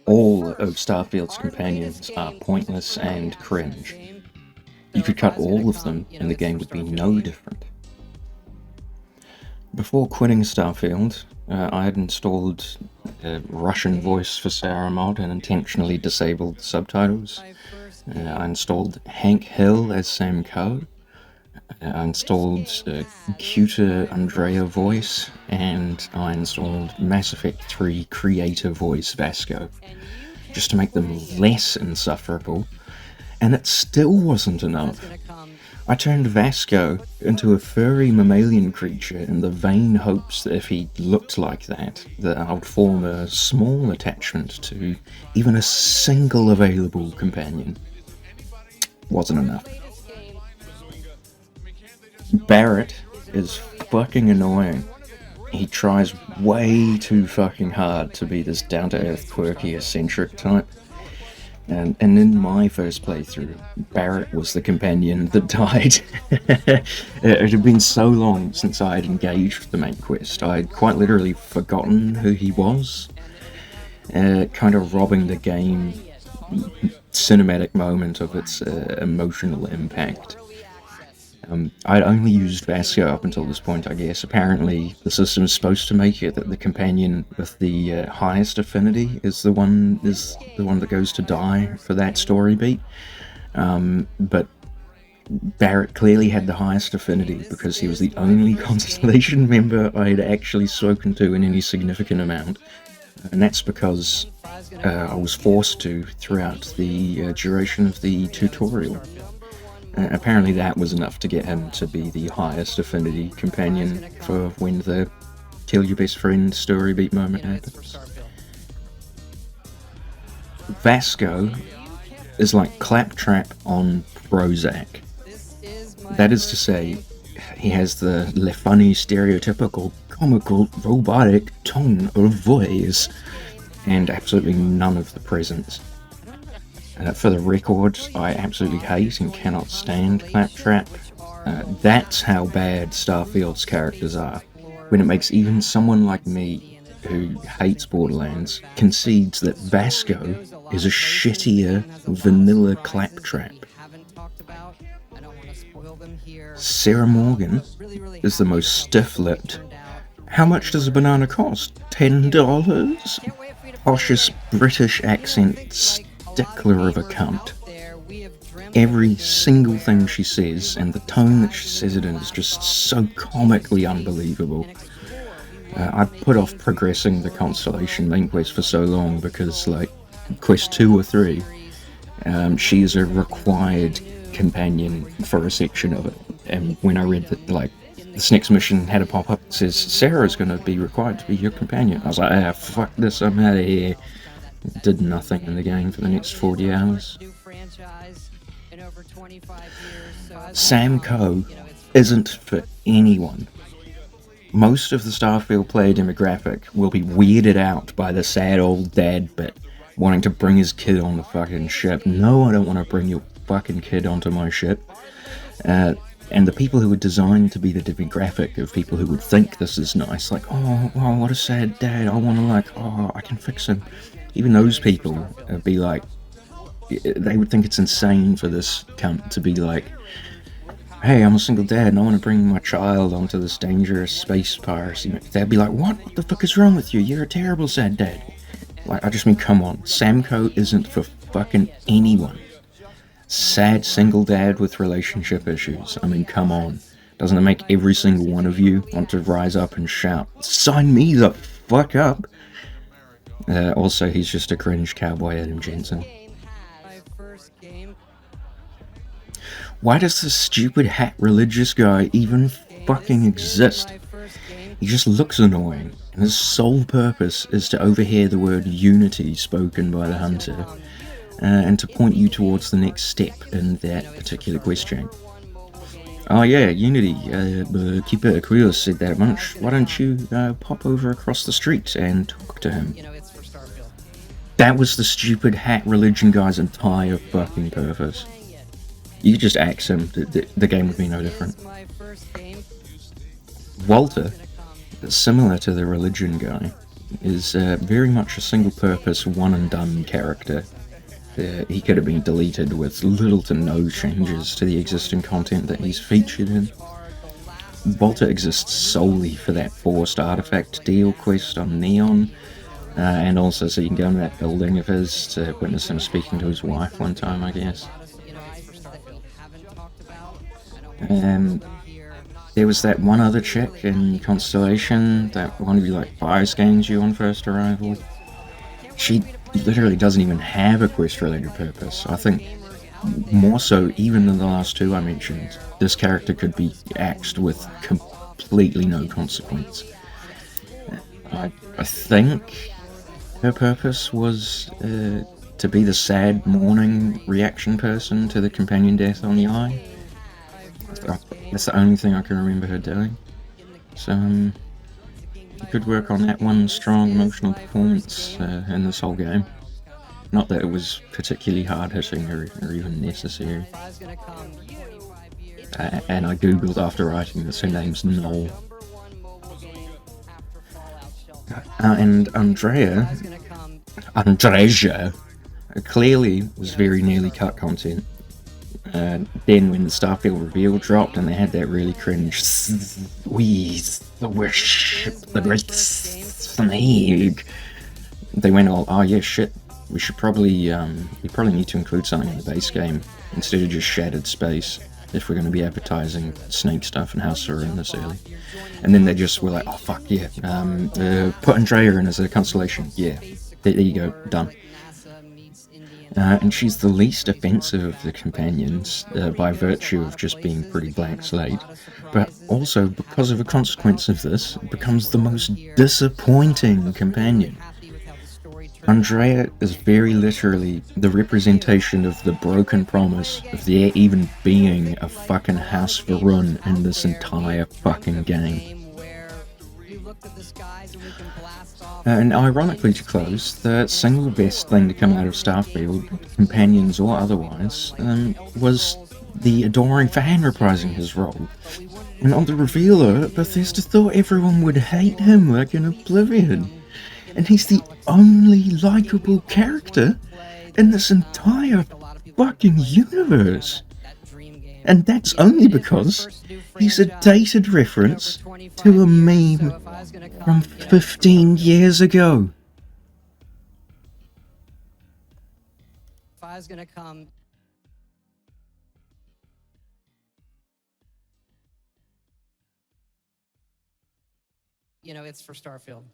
All of Starfield's companions are pointless and cringe. You could cut all of them and the game would be no different. Before quitting Starfield, I had installed a Russian voice for Sarah mod and intentionally disabled the subtitles. I installed Hank Hill as Sam Coe. I installed cuter Andreya voice, and I installed Mass Effect 3 creator voice Vasco, just to make them less insufferable, and it still wasn't enough. I turned Vasco into a furry mammalian creature in the vain hopes that if he looked like that I would form a small attachment to even a single available companion. Wasn't enough. Barrett is fucking annoying. He tries way too fucking hard to be this down-to-earth, quirky, eccentric type. And in my first playthrough, Barrett was the companion that died. It had been so long since I had engaged with the main quest, I had quite literally forgotten who he was, kind of robbing the game cinematic moment of its emotional impact. I'd only used Vasco up until this point, I guess. Apparently, the system's supposed to make it that the companion with the highest affinity is the one that goes to die for that story beat. But Barrett clearly had the highest affinity because he was the only Constellation member I had actually spoken to in any significant amount. And that's because I was forced to throughout the duration of the tutorial. Apparently that was enough to get him to be the highest affinity companion for when the kill your best friend story beat moment happens. Vasco is like Claptrap on Prozac. That is to say, he has the funny, stereotypical, comical, robotic tone of voice, and absolutely none of the presence. For the record, I absolutely hate and cannot stand Claptrap. That's how bad Starfield's characters are, when it makes even someone like me, who hates Borderlands, concedes that Vasco is a shittier vanilla Claptrap. Sarah Morgan is the most stiff-lipped. How much does a banana cost? $10? Poshest British accent stickler of a cunt. Every single thing she says, and the tone that she says it in, is just so comically unbelievable. I put off progressing the Constellation main quest for so long because, like, quest 2 or 3, she is a required companion for a section of it. And when I read that, like, this next mission had a pop-up that says, Sarah's going to be required to be your companion, I was like, fuck this, I'm out of here. Did nothing in the game for the next 40 hours. Sam Coe isn't for anyone. Most of the Starfield player demographic will be weirded out by the sad old dad bit, wanting to bring his kid on the fucking ship. No, I don't want to bring your fucking kid onto my ship. And the people who are designed to be the demographic of people who would think this is nice, like, oh, what a sad dad, I want to, I can fix him. Even those people would be like, they would think it's insane for this cunt to be like, hey, I'm a single dad and I want to bring my child onto this dangerous space piracy. They'd be like, what the fuck is wrong with you? You're a terrible sad dad. Like, I just mean, come on. Sam Coe isn't for fucking anyone. Sad single dad with relationship issues. I mean, come on. Doesn't it make every single one of you want to rise up and shout, sign me the fuck up? Also, he's just a cringe cowboy Adam Jensen. Why does this stupid hat religious guy even fucking exist? He just looks annoying, and his sole purpose is to overhear the word unity spoken by the hunter, and to point you towards the next step in that particular quest chain. Oh yeah, Unity, Keeper Aquilus said that much. Why don't you pop over across the street and talk to him? That was the stupid hat religion guy's entire fucking purpose. You could just axe him, the game would be no different. Waltuh, similar to the religion guy, is very much a single-purpose, one-and-done character. He could have been deleted with little to no changes to the existing content that he's featured in. Waltuh exists solely for that forced artifact deal quest on Neon, and also so you can go into that building of his to witness him speaking to his wife one time, I guess. There was that one other chick in Constellation, that one who like buys games you on first arrival. She literally doesn't even have a quest-related purpose. I think more so even than the last two I mentioned, this character could be axed with completely no consequence. I think her purpose was to be the sad mourning reaction person to the companion death on the Eye. That's the only thing I can remember her doing. So, you could work on that one strong emotional performance in this whole game. Not that it was particularly hard-hitting or even necessary. And I googled after writing this, her name's Noel. And Andreya clearly was very nearly cut content. Then when the Starfield reveal dropped and they had that really cringe "We the worship the great snake," they went all, "Oh yeah, shit, we probably need to include something in the base game instead of just shattered space if we're going to be advertising snake stuff and House of Ruin this early." And then they just were like, "Oh fuck yeah, put Andreya in as a constellation. Yeah, there you go, done." And she's the least offensive of the companions by virtue of just being pretty blank slate, but also because of a consequence of this, it becomes the most disappointing companion. Andreya is very literally the representation of the broken promise of there even being a fucking House for Run in this entire fucking game. And ironically, to close, the single best thing to come out of Starfield, companions or otherwise, was the adoring fan reprising his role. And on the revealer, Bethesda thought everyone would hate him like in Oblivion. And he's the only likable character in this entire fucking universe. And that's only because he's a dated reference to a meme from 15 years ago. If I was gonna come, it's for Starfield.